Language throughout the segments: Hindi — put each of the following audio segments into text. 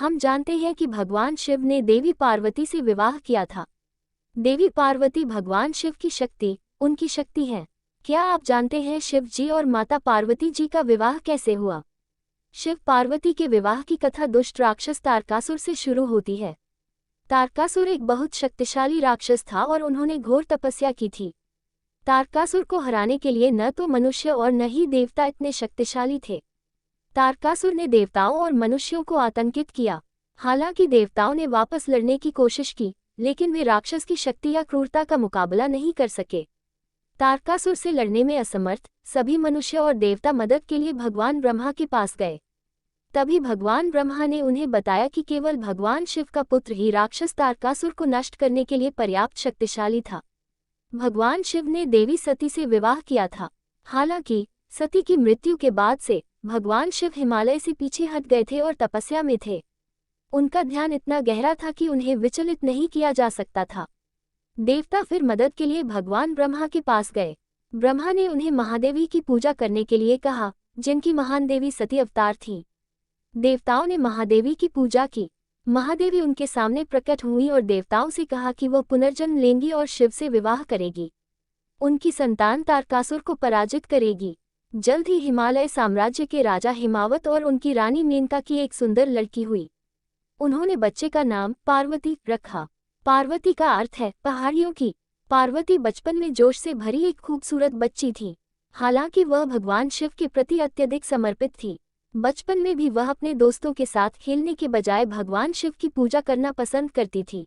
हम जानते हैं कि भगवान शिव ने देवी पार्वती से विवाह किया था। देवी पार्वती भगवान शिव की शक्ति, उनकी शक्ति है। क्या आप जानते हैं शिव जी और माता पार्वती जी का विवाह कैसे हुआ? शिव पार्वती के विवाह की कथा दुष्ट राक्षस तारकासुर से शुरू होती है। तारकासुर एक बहुत शक्तिशाली राक्षस था और उन्होंने घोर तपस्या की थी। तारकासुर को हराने के लिए न तो मनुष्य और न ही देवता इतने शक्तिशाली थे। तारकासुर ने देवताओं और मनुष्यों को आतंकित किया। हालांकि देवताओं ने वापस लड़ने की कोशिश की, लेकिन वे राक्षस की शक्ति या क्रूरता का मुकाबला नहीं कर सके। तारकासुर से लड़ने में असमर्थ सभी मनुष्य और देवता मदद के लिए भगवान ब्रह्मा के पास गए। तभी भगवान ब्रह्मा ने उन्हें बताया कि केवल भगवान शिव का पुत्र ही राक्षस तारकासुर को नष्ट करने के लिए पर्याप्त शक्तिशाली था। भगवान शिव ने देवी सती से विवाह किया था। हालांकि सती की मृत्यु के बाद से भगवान शिव हिमालय से पीछे हट गए थे और तपस्या में थे। उनका ध्यान इतना गहरा था कि उन्हें विचलित नहीं किया जा सकता था। देवता फिर मदद के लिए भगवान ब्रह्मा के पास गए। ब्रह्मा ने उन्हें महादेवी की पूजा करने के लिए कहा, जिनकी महान देवी सती अवतार थीं। देवताओं ने महादेवी की पूजा की। महादेवी उनके सामने प्रकट हुई और देवताओं से कहा कि वह पुनर्जन्म लेंगी और शिव से विवाह करेगी। उनकी संतान तारकासुर को पराजित करेगी। जल्द ही हिमालय साम्राज्य के राजा हिमावत और उनकी रानी मेनका की एक सुंदर लड़की हुई। उन्होंने बच्चे का नाम पार्वती रखा। पार्वती का अर्थ है पहाड़ियों की। पार्वती बचपन में जोश से भरी एक खूबसूरत बच्ची थी। हालांकि वह भगवान शिव के प्रति अत्यधिक समर्पित थी। बचपन में भी वह अपने दोस्तों के साथ खेलने के बजाय भगवान शिव की पूजा करना पसंद करती थी।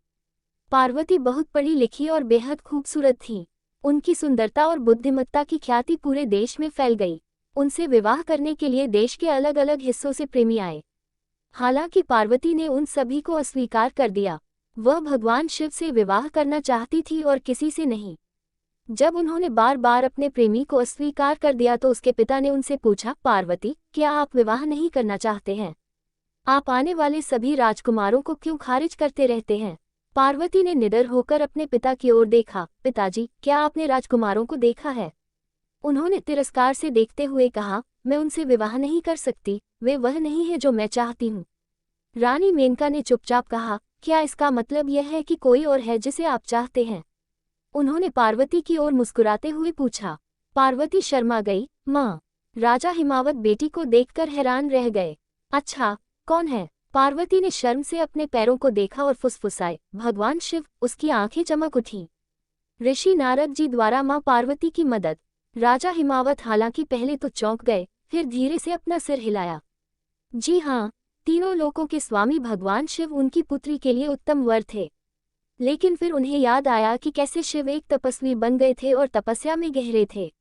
पार्वती बहुत पढ़ी लिखी और बेहद खूबसूरत थी। उनकी सुंदरता और बुद्धिमत्ता की ख्याति पूरे देश में फैल गई। उनसे विवाह करने के लिए देश के अलग अलग हिस्सों से प्रेमी आए। हालांकि पार्वती ने उन सभी को अस्वीकार कर दिया। वह भगवान शिव से विवाह करना चाहती थी और किसी से नहीं। जब उन्होंने बार बार अपने प्रेमी को अस्वीकार कर दिया तो उसके पिता ने उनसे पूछा, पार्वती, क्या आप विवाह नहीं करना चाहते हैं? आप आने वाले सभी राजकुमारों को क्यों खारिज करते रहते हैं? पार्वती ने निडर होकर अपने पिता की ओर देखा। पिताजी, क्या आपने राजकुमारों को देखा है? उन्होंने तिरस्कार से देखते हुए कहा, मैं उनसे विवाह नहीं कर सकती, वे वह नहीं है जो मैं चाहती हूँ। रानी मेनका ने चुपचाप कहा, क्या इसका मतलब यह है कि कोई और है जिसे आप चाहते हैं? उन्होंने पार्वती की ओर मुस्कुराते हुए पूछा। पार्वती शर्मा गई। माँ। राजा हिमावत बेटी को देखकर हैरान रह गए। अच्छा, कौन है? पार्वती ने शर्म से अपने पैरों को देखा और फुसफुसाए, भगवान शिव। उसकी आंखें चमक उठीं। ऋषि नारद जी द्वारा माँ पार्वती की मदद। राजा हिमावत हालांकि पहले तो चौंक गए, फिर धीरे से अपना सिर हिलाया। जी हाँ, तीनों लोकों के स्वामी भगवान शिव उनकी पुत्री के लिए उत्तम वर थे। लेकिन फिर उन्हें याद आया कि कैसे शिव एक तपस्वी बन गए थे और तपस्या में गहरे थे।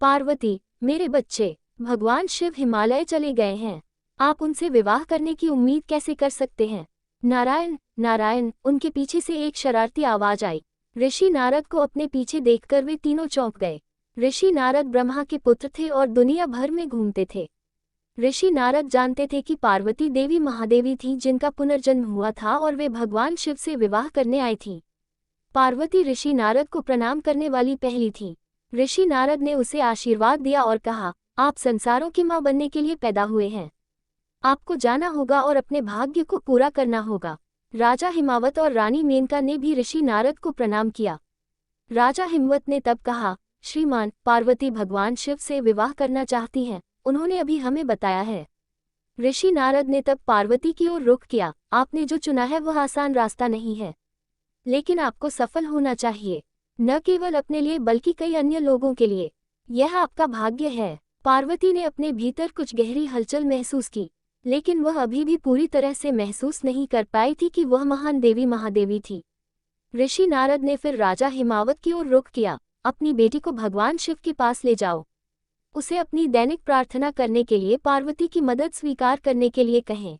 पार्वती, मेरे बच्चे, भगवान शिव हिमालय चले गए हैं। आप उनसे विवाह करने की उम्मीद कैसे कर सकते हैं? नारायण, नारायण। उनके पीछे से एक शरारती आवाज आई। ऋषि नारद को अपने पीछे देखकर वे तीनों चौंक गए। ऋषि नारद ब्रह्मा के पुत्र थे और दुनिया भर में घूमते थे। ऋषि नारद जानते थे कि पार्वती देवी महादेवी थी जिनका पुनर्जन्म हुआ था और वे भगवान शिव से विवाह करने आई थीं। पार्वती ऋषि नारद को प्रणाम करने वाली पहली थी। ऋषि नारद ने उसे आशीर्वाद दिया और कहा, आप संसारों की माँ बनने के लिए पैदा हुए हैं। आपको जाना होगा और अपने भाग्य को पूरा करना होगा। राजा हिमावत और रानी मेनका ने भी ऋषि नारद को प्रणाम किया। राजा हिमवत ने तब कहा, श्रीमान, पार्वती भगवान शिव से विवाह करना चाहती हैं, उन्होंने अभी हमें बताया है। ऋषि नारद ने तब पार्वती की ओर रुख किया। आपने जो चुना है वह आसान रास्ता नहीं है, लेकिन आपको सफल होना चाहिए, न केवल अपने लिए बल्कि कई अन्य लोगों के लिए। यह आपका भाग्य है। पार्वती ने अपने भीतर कुछ गहरी हलचल महसूस की, लेकिन वह अभी भी पूरी तरह से महसूस नहीं कर पाई थी कि वह महान देवी महादेवी थी। ऋषि नारद ने फिर राजा हिमावत की ओर रुख किया। अपनी बेटी को भगवान शिव के पास ले जाओ। उसे अपनी दैनिक प्रार्थना करने के लिए पार्वती की मदद स्वीकार करने के लिए कहें।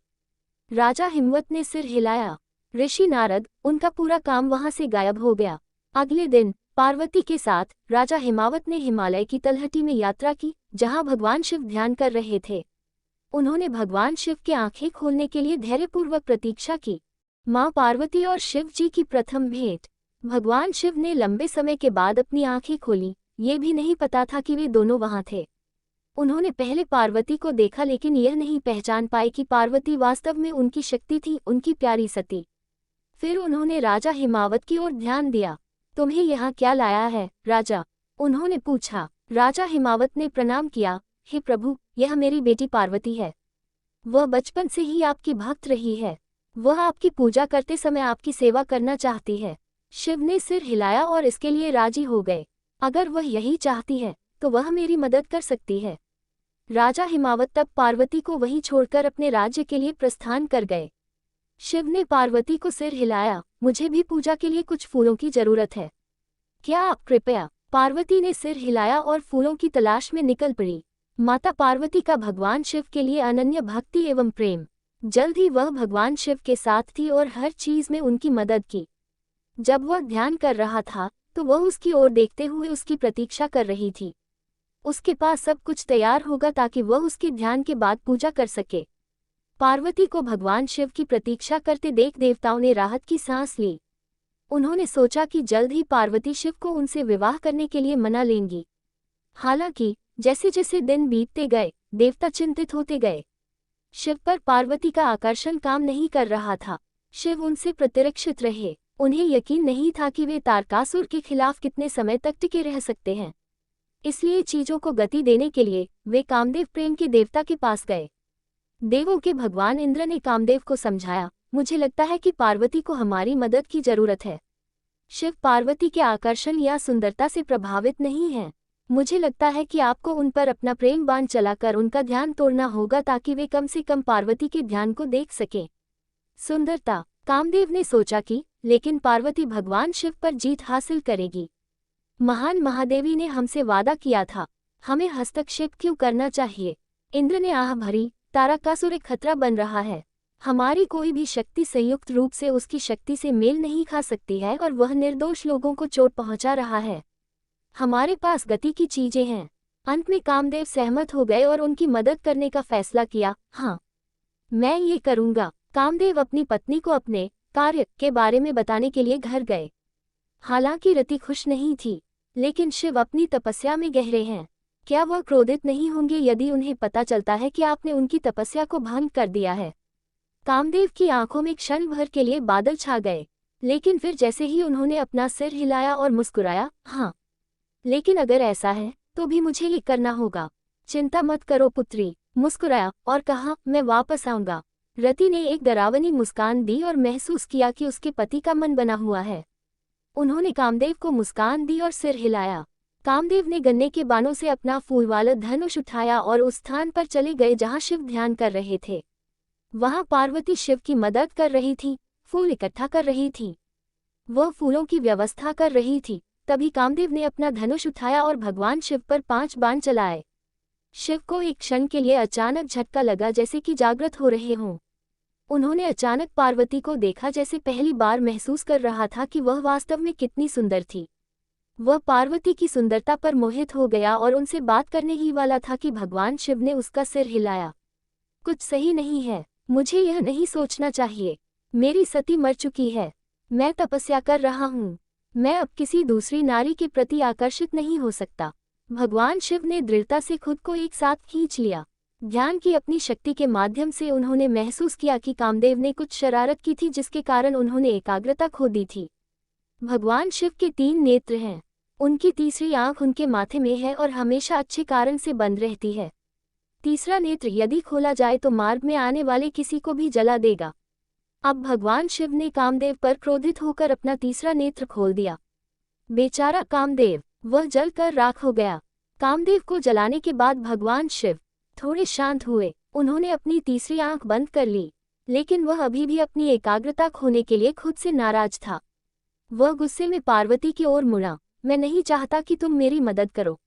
राजा हिमवत ने सिर हिलाया। ऋषि नारद, उनका पूरा काम वहां से गायब हो गया। अगले दिन पार्वती के साथ राजा हिमावत ने हिमालय की तलहटी में यात्रा की, जहां भगवान शिव ध्यान कर रहे थे। उन्होंने भगवान शिव की आंखें खोलने के लिए धैर्यपूर्वक प्रतीक्षा की। मां पार्वती और शिव जी की प्रथम भेंट। भगवान शिव ने लंबे समय के बाद अपनी आंखें खोली। ये भी नहीं पता था कि वे दोनों वहां थे। उन्होंने पहले पार्वती को देखा लेकिन यह नहीं पहचान पाए कि पार्वती वास्तव में उनकी शक्ति थी, उनकी प्यारी सती। फिर उन्होंने राजा हिमावत की ओर ध्यान दिया। तुम्हें यहाँ क्या लाया है, राजा? उन्होंने पूछा। राजा हिमावत ने प्रणाम किया। हे प्रभु, यह मेरी बेटी पार्वती है। वह बचपन से ही आपकी भक्त रही है। वह आपकी पूजा करते समय आपकी सेवा करना चाहती है। शिव ने सिर हिलाया और इसके लिए राजी हो गए। अगर वह यही चाहती है तो वह मेरी मदद कर सकती है। राजा हिमावत तब पार्वती को वहीं छोड़कर अपने राज्य के लिए प्रस्थान कर गए। शिव ने पार्वती को सिर हिलाया। मुझे भी पूजा के लिए कुछ फूलों की जरूरत है। क्या आप कृपया? पार्वती ने सिर हिलाया और फूलों की तलाश में निकल पड़ी। माता पार्वती का भगवान शिव के लिए अनन्य भक्ति एवं प्रेम। जल्द ही वह भगवान शिव के साथ थी और हर चीज में उनकी मदद की। जब वह ध्यान कर रहा था तो वह उसकी ओर देखते हुए उसकी प्रतीक्षा कर रही थी। उसके पास सब कुछ तैयार होगा ताकि वह उसके ध्यान के बाद पूजा कर सके। पार्वती को भगवान शिव की प्रतीक्षा करते देख देवताओं ने राहत की सांस ली। उन्होंने सोचा कि जल्द ही पार्वती शिव को उनसे विवाह करने के लिए मना लेंगी। हालांकि जैसे जैसे दिन बीतते गए, देवता चिंतित होते गए। शिव पर पार्वती का आकर्षण काम नहीं कर रहा था। शिव उनसे प्रतिरक्षित रहे। उन्हें यकीन नहीं था कि वे तारकासुर के खिलाफ कितने समय तक टिके रह सकते हैं। इसलिए चीजों को गति देने के लिए वे कामदेव प्रेम के देवता के पास गए। देवों के भगवान इंद्र ने कामदेव को समझाया, मुझे लगता है कि पार्वती को हमारी मदद की जरूरत है। शिव पार्वती के आकर्षण या सुंदरता से प्रभावित नहीं हैं। मुझे लगता है कि आपको उन पर अपना प्रेम बाण चलाकर उनका ध्यान तोड़ना होगा ताकि वे कम से कम पार्वती के ध्यान को देख सकें। सुंदरता, कामदेव ने सोचा कि लेकिन पार्वती भगवान शिव पर जीत हासिल करेगी। महान महादेवी ने हमसे वादा किया था, हमें हस्तक्षेप क्यों करना चाहिए? इंद्र ने आह भरी, तारकासुर एक खतरा बन रहा है। हमारी कोई भी शक्ति संयुक्त रूप से उसकी शक्ति से मेल नहीं खा सकती है और वह निर्दोष लोगों को चोट पहुंचा रहा है। हमारे पास गति की चीजें हैं। अंत में कामदेव सहमत हो गए और उनकी मदद करने का फैसला किया। हाँ, मैं ये करूँगा। कामदेव अपनी पत्नी को अपने कार्य के बारे में बताने के लिए घर गए। हालांकि रति खुश नहीं थी, लेकिन शिव अपनी तपस्या में गहरे हैं। क्या वह क्रोधित नहीं होंगे यदि उन्हें पता चलता है कि आपने उनकी तपस्या को भंग कर दिया है? कामदेव की आंखों में क्षण भर के लिए बादल छा गए, लेकिन फिर जैसे ही उन्होंने अपना सिर हिलाया और मुस्कुराया, हाँ, लेकिन अगर ऐसा है तो भी मुझे ये करना होगा। चिंता मत करो पुत्री, मुस्कुराया और कहा, मैं वापस आऊंगा। रति ने एक डरावनी मुस्कान दी और महसूस किया कि उसके पति का मन बना हुआ है। उन्होंने कामदेव को मुस्कान दी और सिर हिलाया। कामदेव ने गन्ने के बाणों से अपना फूल वाला धनुष उठाया और उस स्थान पर चले गए जहां शिव ध्यान कर रहे थे। वहां पार्वती शिव की मदद कर रही थी, फूल इकट्ठा कर रही थी। वह फूलों की व्यवस्था कर रही थी। तभी कामदेव ने अपना धनुष उठाया और भगवान शिव पर 5 बाण चलाए। शिव को एक क्षण के लिए अचानक झटका लगा, जैसे कि जागृत हो रहे हों। उन्होंने अचानक पार्वती को देखा, जैसे पहली बार महसूस कर रहा था कि वह वास्तव में कितनी सुंदर थी। वह पार्वती की सुंदरता पर मोहित हो गया और उनसे बात करने ही वाला था कि भगवान शिव ने उसका सिर हिलाया। कुछ सही नहीं है, मुझे यह नहीं सोचना चाहिए। मेरी सती मर चुकी है। मैं तपस्या कर रहा हूँ। मैं अब किसी दूसरी नारी के प्रति आकर्षित नहीं हो सकता। भगवान शिव ने दृढ़ता से खुद को एक साथ खींच लिया। ध्यान की अपनी शक्ति के माध्यम से उन्होंने महसूस किया कि कामदेव ने कुछ शरारत की थी जिसके कारण उन्होंने एकाग्रता खो दी थी। भगवान शिव के 3 नेत्र हैं। उनकी तीसरी आंख उनके माथे में है और हमेशा अच्छे कारण से बंद रहती है। तीसरा नेत्र यदि खोला जाए तो मार्ग में आने वाले किसी को भी जला देगा। अब भगवान शिव ने कामदेव पर क्रोधित होकर अपना तीसरा नेत्र खोल दिया। बेचारा कामदेव, वह जलकर राख हो गया। कामदेव को जलाने के बाद भगवान शिव थोड़े शांत हुए। उन्होंने अपनी तीसरी आंख बंद कर ली, लेकिन वह अभी भी अपनी एकाग्रता खोने के लिए खुद से नाराज था। वह गुस्से में पार्वती की ओर मुड़ा। मैं नहीं चाहता कि तुम मेरी मदद करो।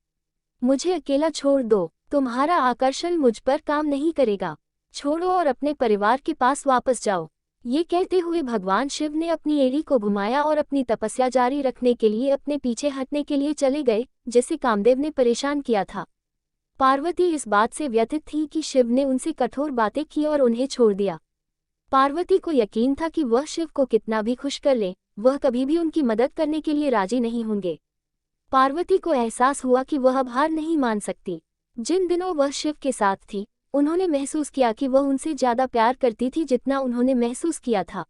मुझे अकेला छोड़ दो। तुम्हारा आकर्षण मुझ पर काम नहीं करेगा। छोड़ो और अपने परिवार के पास वापस जाओ। ये कहते हुए भगवान शिव ने अपनी एड़ी को घुमाया और अपनी तपस्या जारी रखने के लिए अपने पीछे हटने के लिए चले गए, जिससे कामदेव ने परेशान किया था। पार्वती इस बात से व्यथित थी कि शिव ने उनसे कठोर बातें की और उन्हें छोड़ दिया। पार्वती को यकीन था कि वह शिव को कितना भी खुश कर ले, वह कभी भी उनकी मदद करने के लिए राजी नहीं होंगे। पार्वती को एहसास हुआ कि वह अब हार नहीं मान सकती। जिन दिनों वह शिव के साथ थी, उन्होंने महसूस किया कि वह उनसे ज्यादा प्यार करती थी जितना उन्होंने महसूस किया था।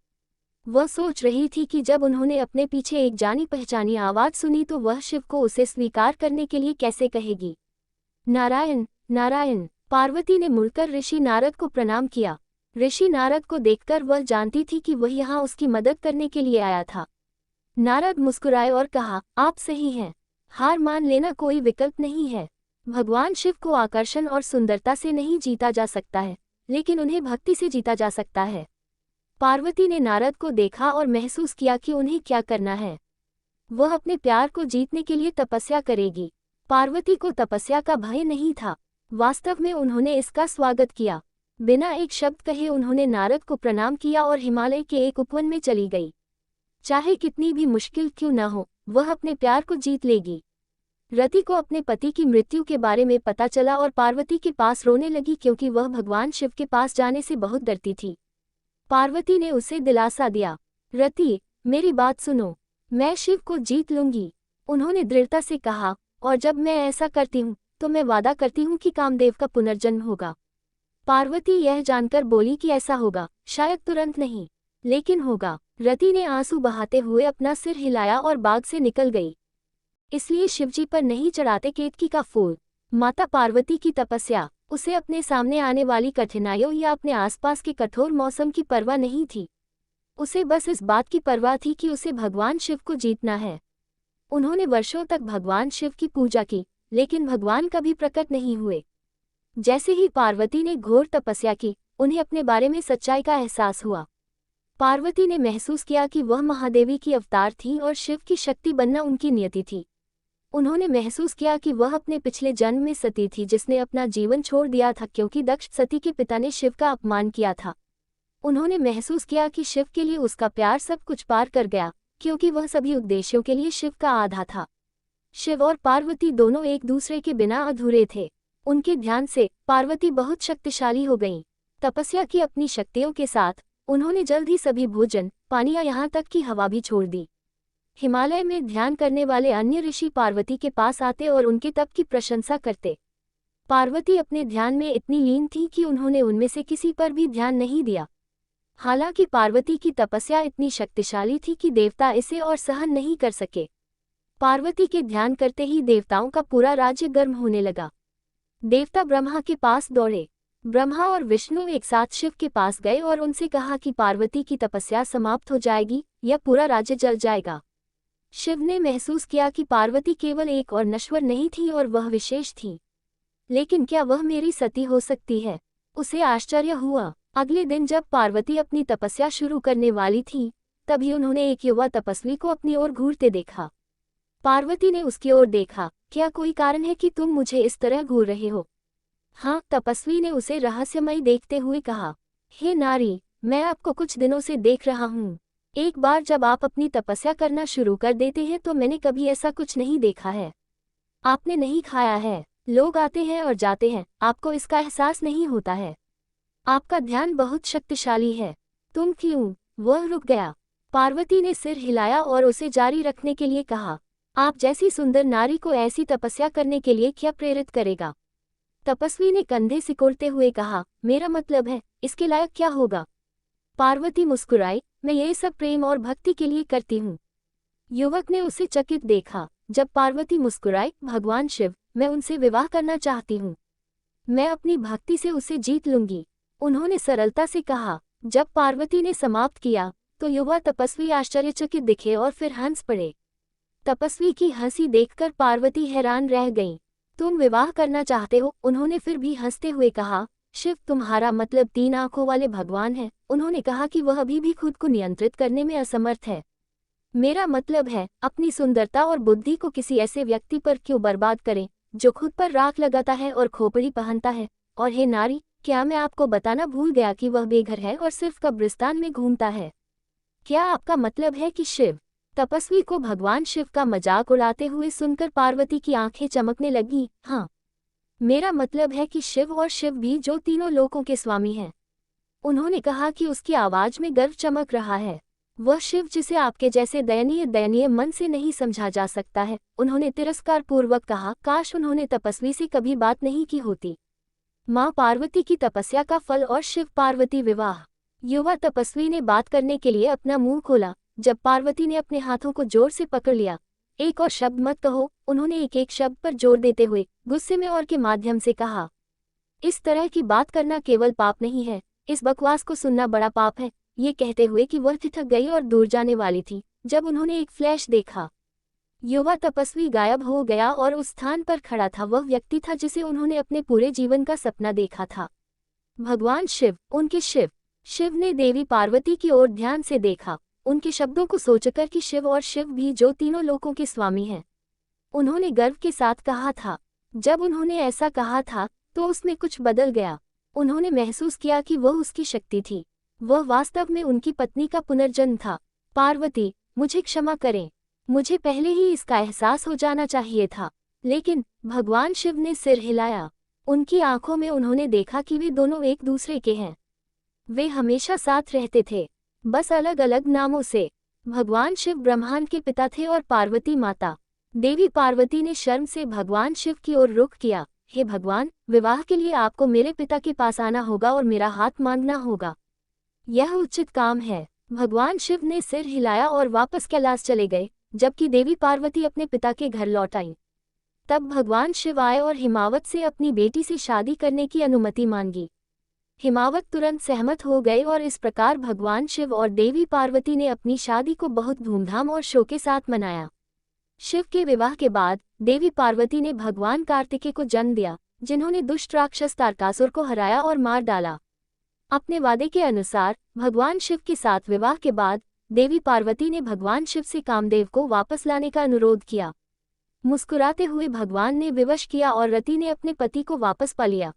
वह सोच रही थी कि जब उन्होंने अपने पीछे एक जानी पहचानी आवाज सुनी तो वह शिव को उसे स्वीकार करने के लिए कैसे कहेगी। नारायण नारायण। पार्वती ने मुड़कर ऋषि नारद को प्रणाम किया। ऋषि नारद को देखकर वह जानती थी कि वह यहाँ उसकी मदद करने के लिए आया था। नारद मुस्कुराए और कहा, आप सही हैं। हार मान लेना कोई विकल्प नहीं है। भगवान शिव को आकर्षण और सुंदरता से नहीं जीता जा सकता है, लेकिन उन्हें भक्ति से जीता जा सकता है। पार्वती ने नारद को देखा और महसूस किया कि उन्हें क्या करना है। वह अपने प्यार को जीतने के लिए तपस्या करेगी। पार्वती को तपस्या का भय नहीं था। वास्तव में उन्होंने इसका स्वागत किया। बिना एक शब्द कहे उन्होंने नारद को प्रणाम किया और हिमालय के एक उपवन में चली गई। चाहे कितनी भी मुश्किल क्यों न हो, वह अपने प्यार को जीत लेगी। रति को अपने पति की मृत्यु के बारे में पता चला और पार्वती के पास रोने लगी क्योंकि वह भगवान शिव के पास जाने से बहुत डरती थी। पार्वती ने उसे दिलासा दिया, रति, मेरी बात सुनो, मैं शिव को जीत लूंगी। उन्होंने दृढ़ता से कहा, और जब मैं ऐसा करती हूँ तो मैं वादा करती हूँ कि कामदेव का पुनर्जन्म होगा। पार्वती यह जानकर बोली कि ऐसा होगा, शायद तुरंत नहीं, लेकिन होगा। रति ने आंसू बहाते हुए अपना सिर हिलाया और बाग से निकल गई। इसलिए शिवजी पर नहीं चढ़ाते केतकी का फूल। माता पार्वती की तपस्या, उसे अपने सामने आने वाली कठिनाइयों या अपने आसपास के कठोर मौसम की परवाह नहीं थी। उसे बस इस बात की परवाह थी कि उसे भगवान शिव को जीतना है। उन्होंने वर्षों तक भगवान शिव की पूजा की, लेकिन भगवान कभी प्रकट नहीं हुए। जैसे ही पार्वती ने घोर तपस्या की, उन्हें अपने बारे में सच्चाई का एहसास हुआ। पार्वती ने महसूस किया कि वह महादेवी की अवतार थी और शिव की शक्ति बनना उनकी नियति थी। उन्होंने महसूस किया कि वह अपने पिछले जन्म में सती थी जिसने अपना जीवन छोड़ दिया था क्योंकि दक्ष सती के पिता ने शिव का अपमान किया था। उन्होंने महसूस किया कि शिव के लिए उसका प्यार सब कुछ पार कर गया, क्योंकि वह सभी उद्देश्यों के लिए शिव का आधा था। शिव और पार्वती दोनों एक दूसरे के बिना अधूरे थे। उनके ध्यान से पार्वती बहुत शक्तिशाली हो गईं। तपस्या की अपनी शक्तियों के साथ उन्होंने जल्द ही सभी भोजन, पानी या यहाँ तक कि हवा भी छोड़ दी। हिमालय में ध्यान करने वाले अन्य ऋषि पार्वती के पास आते और उनके तप की प्रशंसा करते। पार्वती अपने ध्यान में इतनी लीन थी कि उन्होंने उनमें से किसी पर भी ध्यान नहीं दिया। हालांकि पार्वती की तपस्या इतनी शक्तिशाली थी कि देवता इसे और सहन नहीं कर सके। पार्वती के ध्यान करते ही देवताओं का पूरा राज्य गर्म होने लगा। देवता ब्रह्मा के पास दौड़े। ब्रह्मा और विष्णु एक साथ शिव के पास गए और उनसे कहा कि पार्वती की तपस्या समाप्त हो जाएगी या पूरा राज्य जल जाएगा। शिव ने महसूस किया कि पार्वती केवल एक और नश्वर नहीं थी और वह विशेष थी। लेकिन क्या वह मेरी सती हो सकती है? उसे आश्चर्य हुआ। अगले दिन जब पार्वती अपनी तपस्या शुरू करने वाली थी, तभी उन्होंने एक युवा तपस्वी को अपनी ओर घूरते देखा। पार्वती ने उसकी ओर देखा। क्या कोई कारण है कि तुम मुझे इस तरह घूर रहे हो? हाँ, तपस्वी ने उसे रहस्यमयी देखते हुए कहा। हे नारी, मैं आपको कुछ दिनों से देख रहा हूँ। एक बार जब आप अपनी तपस्या करना शुरू कर देते हैं तो मैंने कभी ऐसा कुछ नहीं देखा है। आपने नहीं खाया है, लोग आते हैं और जाते हैं, आपको इसका एहसास नहीं होता है। आपका ध्यान बहुत शक्तिशाली है। तुम क्यों? वह रुक गया। पार्वती ने सिर हिलाया और उसे जारी रखने के लिए कहा, आप जैसी सुंदर नारी को ऐसी तपस्या करने के लिए क्या प्रेरित करेगा? तपस्वी ने कंधे सिकोड़ते हुए कहा, मेरा मतलब है, इसके लायक क्या होगा? पार्वती मुस्कुराई, मैं ये सब प्रेम और भक्ति के लिए करती हूँ। युवक ने उसे चकित देखा। जब पार्वती मुस्कुराई, भगवान शिव, मैं उनसे विवाह करना चाहती हूँ। मैं अपनी भक्ति से उसे जीत लूंगी, उन्होंने सरलता से कहा। जब पार्वती ने समाप्त किया तो युवा तपस्वी आश्चर्यचकित दिखे और फिर हंस पड़े। तपस्वी की हंसी देखकर पार्वती हैरान रह गईं। तुम विवाह करना चाहते हो? उन्होंने फिर भी हंसते हुए कहा। शिव तुम्हारा मतलब 3 आंखों वाले भगवान है? उन्होंने कहा कि वह अभी भी खुद को नियंत्रित करने में असमर्थ है। मेरा मतलब है, अपनी सुंदरता और बुद्धि को किसी ऐसे व्यक्ति पर क्यों बर्बाद करें जो खुद पर राख लगाता है और खोपड़ी पहनता है? और हे नारी, क्या मैं आपको बताना भूल गया कि वह बेघर है और सिर्फ कब्रिस्तान में घूमता है? क्या आपका मतलब है कि शिव? तपस्वी को भगवान शिव का मजाक उड़ाते हुए सुनकर पार्वती की आंखें चमकने लगी। हाँ, मेरा मतलब है कि शिव और शिव भी जो तीनों लोकों के स्वामी हैं। उन्होंने कहा कि उसकी आवाज में गर्व चमक रहा है। वह शिव जिसे आपके जैसे दयनीय मन से नहीं समझा जा सकता है। उन्होंने तिरस्कार पूर्वक कहा, काश उन्होंने तपस्वी से कभी बात नहीं की होती। माँ पार्वती की तपस्या का फल और शिव पार्वती विवाह। युवा तपस्वी ने बात करने के लिए अपना मुंह खोला। जब पार्वती ने अपने हाथों को जोर से पकड़ लिया, एक और शब्द मत कहो, उन्होंने एक एक शब्द पर जोर देते हुए गुस्से में और के माध्यम से कहा, इस तरह की बात करना केवल पाप नहीं है, इस बकवास को सुनना बड़ा पाप है। ये कहते हुए कि वह ठिठक गई और दूर जाने वाली थी, जब उन्होंने एक फ्लैश देखा। युवा तपस्वी गायब हो गया और उस स्थान पर खड़ा था वह व्यक्ति था जिसे उन्होंने अपने पूरे जीवन का सपना देखा था। भगवान शिव, उनके शिव। शिव ने देवी पार्वती की ओर ध्यान से देखा, उनके शब्दों को सोचकर कि शिव और शिव भी जो तीनों लोकों के स्वामी हैं। उन्होंने गर्व के साथ कहा था। जब उन्होंने ऐसा कहा था तो उसमें कुछ बदल गया। उन्होंने महसूस किया कि वह उसकी शक्ति थी। वह वास्तव में उनकी पत्नी का पुनर्जन्म था। पार्वती, मुझे क्षमा करें, मुझे पहले ही इसका एहसास हो जाना चाहिए था। लेकिन भगवान शिव ने सिर हिलाया। उनकी आंखों में उन्होंने देखा कि वे दोनों एक दूसरे के हैं। वे हमेशा साथ रहते थे, बस अलग अलग नामों से। भगवान शिव ब्रह्मांड के पिता थे और पार्वती माता। देवी पार्वती ने शर्म से भगवान शिव की ओर रुख किया। हे भगवान, विवाह के लिए आपको मेरे पिता के पास आना होगा और मेरा हाथ मांगना होगा। यह उचित काम है। भगवान शिव ने सिर हिलाया और वापस कैलाश चले गए, जबकि देवी पार्वती अपने पिता के घर लौट आई। तब भगवान शिव आए और हिमावत से अपनी बेटी से शादी करने की अनुमति मांगी। हिमावत तुरंत सहमत हो गए और इस प्रकार भगवान शिव और देवी पार्वती ने अपनी शादी को बहुत धूमधाम और शो के साथ मनाया। शिव के विवाह के बाद देवी पार्वती ने भगवान कार्तिकेय को जन्म दिया, जिन्होंने दुष्ट राक्षस तारकासुर को हराया और मार डाला। अपने वादे के अनुसार भगवान शिव के साथ विवाह के बाद देवी पार्वती ने भगवान शिव से कामदेव को वापस लाने का अनुरोध किया। मुस्कुराते हुए भगवान ने विवश किया और रति ने अपने पति को वापस पा लिया।